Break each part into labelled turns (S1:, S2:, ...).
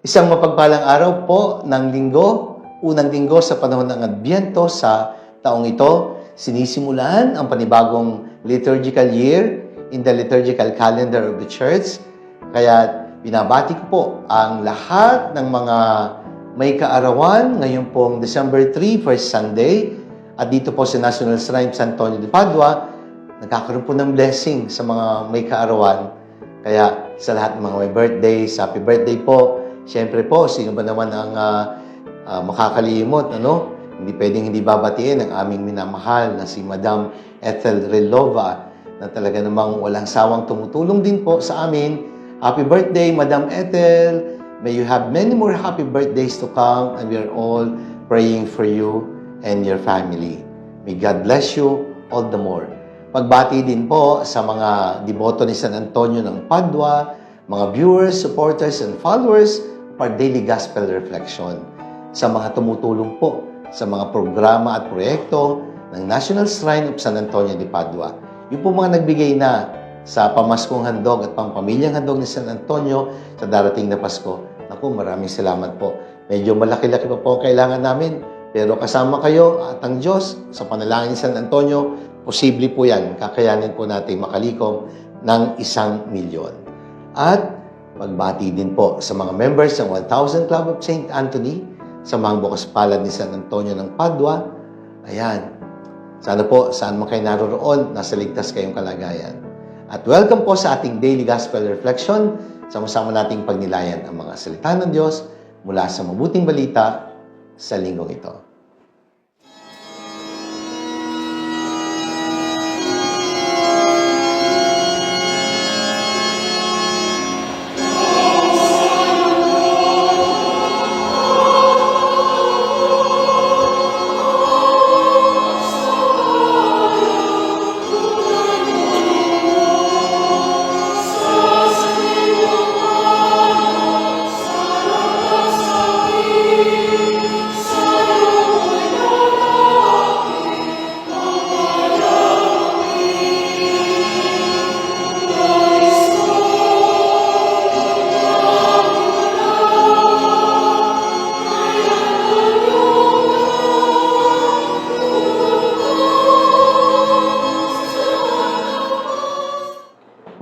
S1: Isang mapagpalang araw po ng linggo, unang linggo sa panahon ng Adbyento sa taong ito. Sinisimulan ang panibagong liturgical year in the liturgical calendar of the Church. Kaya binabati ko po ang lahat ng mga may kaarawan ngayon pong December 3, first Sunday. At dito po sa National Shrine San Antonio de Padua, nagkakaroon po ng blessing sa mga may kaarawan. Kaya sa lahat ng mga may birthdays, happy birthday po. Siyempre po, sino ba naman ang makakalimot, ano? Hindi pwedeng hindi babatiin ang aming minamahal na si Madam Ethel Relova na talaga namang walang sawang tumutulong din po sa amin. Happy birthday, Madam Ethel! May you have many more happy birthdays to come and we are all praying for you and your family. May God bless you all the more. Pagbati din po sa mga deboto ni San Antonio ng Padua, mga viewers, supporters, and followers of our daily gospel reflection, sa mga tumutulong po sa mga programa at proyekto ng National Shrine of San Antonio de Padua. Yung po mga nagbigay na sa pamaskong handog at pampamilyang handog ni San Antonio sa darating na Pasko. Naku, maraming salamat po. Medyo malaki-laki pa po ang kailangan namin, pero kasama kayo at ang Diyos sa panalangin ni San Antonio, posible po yan. Kakayanin po natin makalikom ng 1,000,000. At pagbati din po sa mga members ng 1,000 Club of St. Anthony, sa mga bukas palad ni San Antonio ng Padua. Ayan. Sana po, saan man kayo naroroon, nasa ligtas kayong kalagayan. At welcome po sa ating Daily Gospel Reflection. Sama-sama nating pagnilayan ang mga salita ng Diyos mula sa mabuting balita sa linggong ito.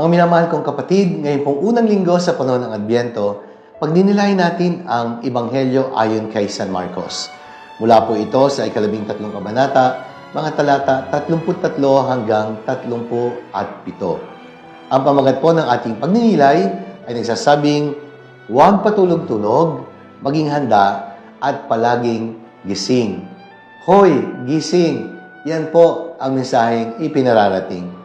S1: Mga minamahal kong kapatid, ngayon pong unang linggo sa panahon ng Adbyento, pagdinilayan natin ang Ebanghelyo ayon kay San Marcos. Mula po ito sa 13 kabanata, mga talata 33 hanggang 37. Ang pamagat po ng ating pagninilay ay nagsasabing, huwag patulog-tulog, maging handa at palaging gising. Hoy, gising! Yan po ang mensaheng ipinararating.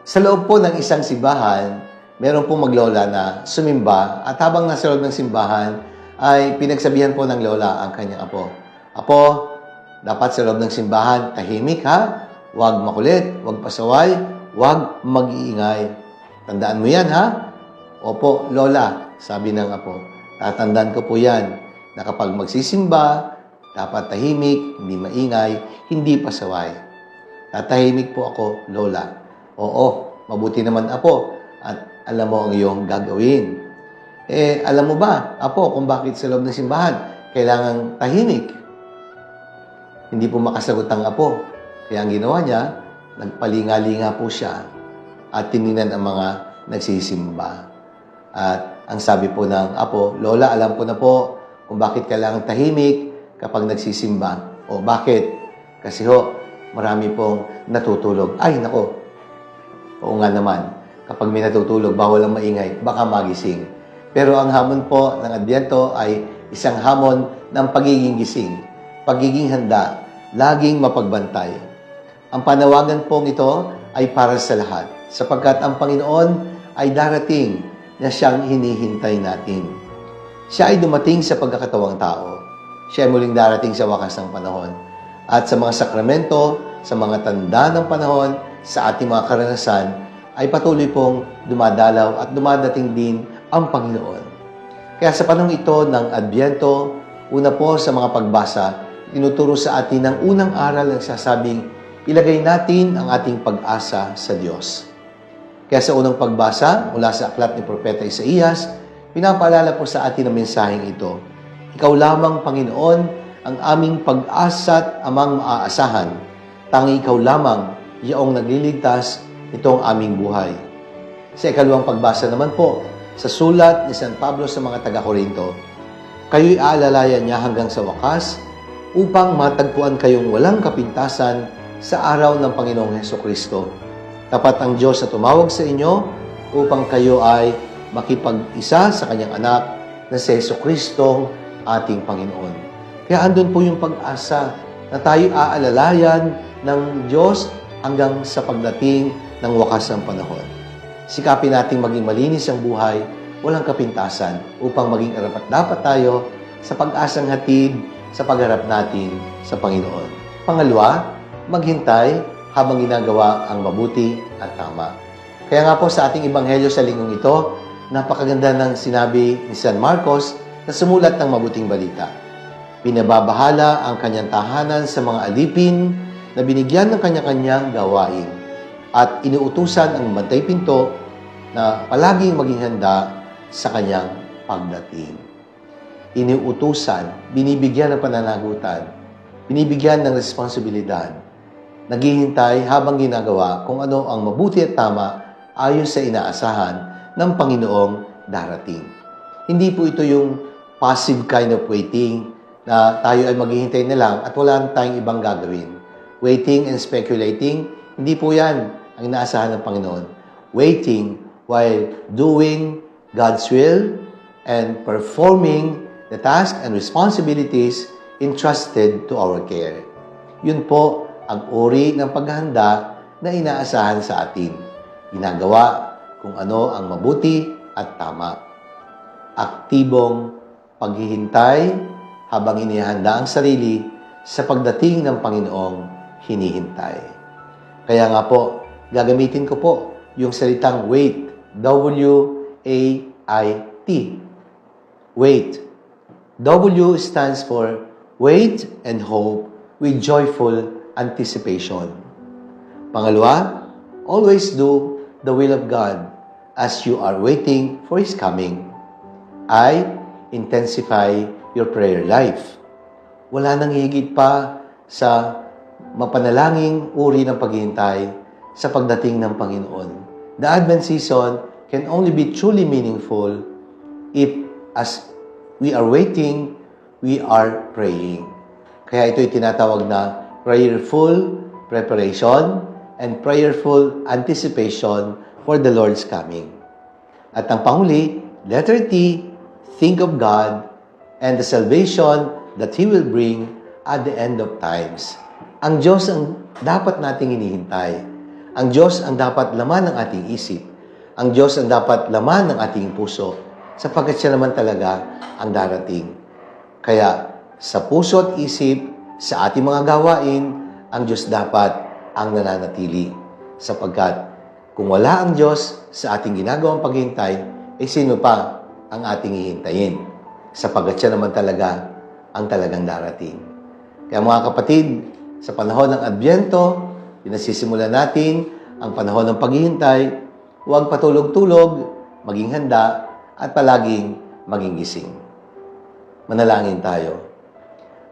S1: Sa loob po ng isang simbahan, meron pong maglola na sumimba at habang nasa loob ng simbahan ay pinagsabihan po ng lola ang kanyang apo. Apo, dapat sa loob ng simbahan, tahimik ha? Huwag makulit, huwag pasaway, huwag mag-iingay. Tandaan mo yan ha? Opo, lola, sabi ng apo. Tatandaan ko po yan na kapag magsisimba, dapat tahimik, hindi maingay, hindi pasaway. Tatahimik po ako, lola. Oo, mabuti naman apo at alam mo ang iyong gagawin. Alam mo ba, apo, kung bakit sa loob ng simbahan kailangang tahimik? Hindi po makasagot ang apo. Kaya ang ginawa niya, nagpalinga-linga po siya at tiningnan ang mga nagsisimba. At ang sabi po ng apo, lola, alam ko na po kung bakit kailangang tahimik kapag nagsisimba. O bakit? Kasi ho, marami pong natutulog. Ay, nako. Oo nga naman, kapag may natutulog, bawal ang maingay, baka magising. Pero ang hamon po ng Adbyento ay isang hamon ng pagiging gising, pagiging handa, laging mapagbantay. Ang panawagan pong ito ay para sa lahat, sapagkat ang Panginoon ay darating na siyang hinihintay natin. Siya ay dumating sa pagkakatawang tao. Siya ay muling darating sa wakas ng panahon. At sa mga sakramento, sa mga tanda ng panahon, sa ating mga karanasan, ay patuloy pong dumadalaw at dumadating din ang Panginoon. Kaya sa panahon ito ng Adbyento, una po sa mga pagbasa, tinuturo sa atin ang unang aral na nagsasabing, ilagay natin ang ating pag-asa sa Diyos. Kaya sa unang pagbasa, mula sa aklat ni Propeta Isaías, pinapaalala po sa atin ang mensaheng ito. Ikaw lamang, Panginoon, ang aming pag-asa at amang maaasahan. Tangi ikaw lamang, yaong nagliligtas nitong aming buhay. Sa ikalawang pagbasa naman po, sa sulat ni San Pablo sa mga taga-Korinto, kayo'y aalalayan niya hanggang sa wakas upang matagpuan kayong walang kapintasan sa araw ng Panginoong Hesukristo. Tapat ang Diyos na tumawag sa inyo upang kayo ay makipag-isa sa Kanyang anak na si Hesukristo ating Panginoon. Kaya andun po yung pag-asa na tayo aalalayan ng Diyos hanggang sa pagdating ng wakas ng panahon. Sikapin nating maging malinis ang buhay, walang kapintasan, upang maging karapat-dapat tayo sa pag-asang hatid sa pagharap natin sa Panginoon. Pangalawa, maghintay habang ginagawa ang mabuti at tama. Kaya nga po sa ating ebanghelyo sa linggong ito, napakaganda ng sinabi ni San Marcos na sumulat ng mabuting balita. Pinababahala ang kanyang tahanan sa mga alipin na binigyan ng kanya-kanyang gawain at iniutusan ang bantay pinto na palaging maging handa sa kanyang pagdating. Iniutusan, binibigyan ng pananagutan, binibigyan ng responsibilidad, naghihintay habang ginagawa kung ano ang mabuti at tama ayon sa inaasahan ng Panginoong darating. Hindi po ito yung passive kind of waiting na tayo ay maghihintay na lang at wala tayong ibang gagawin. Waiting and speculating, hindi po yan ang inaasahan ng Panginoon. Waiting while doing God's will and performing the task and responsibilities entrusted to our care. Yun po ang uri ng paghahanda na inaasahan sa atin. Ginagawa kung ano ang mabuti at tama. Aktibong paghihintay habang inihanda ang sarili sa pagdating ng Panginoong hinihintay. Kaya nga po, gagamitin ko po yung salitang wait. W-A-I-T. Wait. W stands for wait and hope with joyful anticipation. Pangalawa, always do the will of God as you are waiting for His coming. I, intensify your prayer life. Wala nang higit pa sa mapanalangin uri ng paghihintay sa pagdating ng Panginoon. The Advent season can only be truly meaningful if as we are waiting, we are praying. Kaya ito'y tinatawag na prayerful preparation and prayerful anticipation for the Lord's coming. At ang panghuli, letter T, think of God and the salvation that He will bring at the end of times. Ang Diyos ang dapat nating hinihintay. Ang Diyos ang dapat laman ng ating isip. Ang Diyos ang dapat laman ng ating puso sapagkat siya naman talaga ang darating. Kaya sa puso at isip, sa ating mga gawain, ang Diyos dapat ang nananatili. Sapagkat kung wala ang Diyos sa ating ginagawang paghihintay, sino pa ang ating hihintayin? Sapagkat siya naman talaga ang talagang darating. Kaya mga kapatid, sa panahon ng Adbyento, pinasisimulan natin ang panahon ng paghihintay, huwag patulog-tulog, maging handa, at palaging maging gising. Manalangin tayo.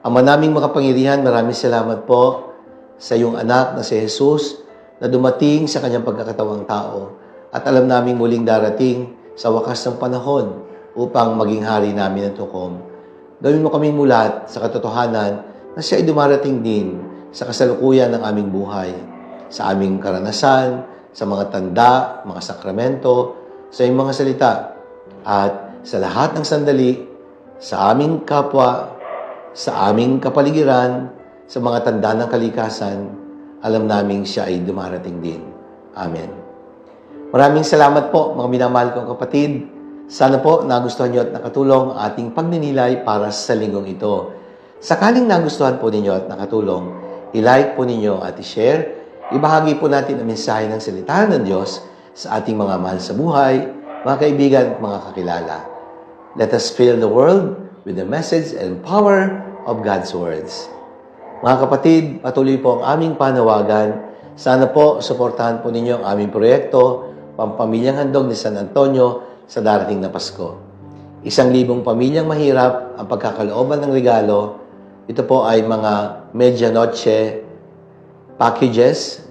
S1: Ama naming makapangyarihan, maraming salamat po sa iyong anak na si Jesus na dumating sa kanyang pagkakatawang tao at alam naming muling darating sa wakas ng panahon upang maging hari namin ng tukom. Gawin mo kami mulat sa katotohanan na siya ay dumarating din sa kasalukuyan ng aming buhay, sa aming karanasan, sa mga tanda, mga sakramento, sa iyong mga salita, at sa lahat ng sandali, sa aming kapwa, sa aming kapaligiran, sa mga tanda ng kalikasan, alam naming siya ay dumarating din. Amen. Maraming salamat po, mga minamahal kong kapatid. Sana po nagustuhan niyo at nakatulong ang ating pagninilay para sa linggong ito. Sakaling nagustuhan po ninyo at nakatulong, i-like po ninyo at i-share. Ibahagi po natin ang mensahe ng salita ng Diyos sa ating mga mahal sa buhay, mga kaibigan at mga kakilala. Let us fill the world with the message and power of God's words. Mga kapatid, patuloy po ang aming panawagan. Sana po, suportahan po ninyo ang aming proyekto, Pampamilyang Handog ni San Antonio sa darating na Pasko. 1,000 pamilyang mahirap ang pagkakalooban ng regalo. Ito po ay mga medianoche packages,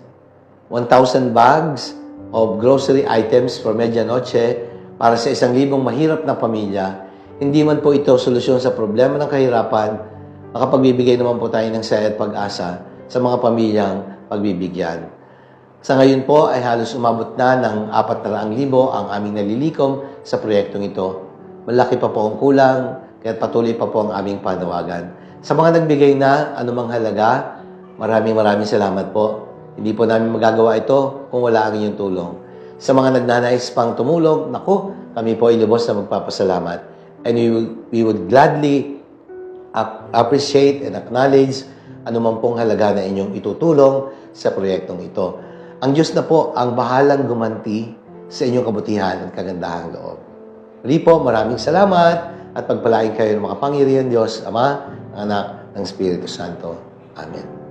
S1: 1,000 bags of grocery items for medianoche para sa 1,000 mahirap na pamilya. Hindi man po ito solusyon sa problema ng kahirapan, makapagbibigay naman po tayo ng saya at pag-asa sa mga pamilyang pagbibigyan. Sa ngayon po ay halos umabot na ng 400,000 ang aming nalilikom sa proyektong ito. Malaki pa po ang kulang, kaya patuloy pa po ang aming panawagan. Sa mga nagbigay na anumang halaga, maraming salamat po. Hindi po namin magagawa ito kung wala ang inyong tulong. Sa mga nagnanais pang tumulong, naku, kami po ay lubos na magpapasalamat. And we would gladly appreciate and acknowledge anuman pong halaga na inyong itutulong sa proyektong ito. Ang Diyos na po ang bahalang gumanti sa inyong kabutihan at kagandahang loob. Muli po, maraming salamat at pagpalain kayo ng makapangyarihan Diyos, Ama, ng Anak, ng Espiritu Santo. Amen.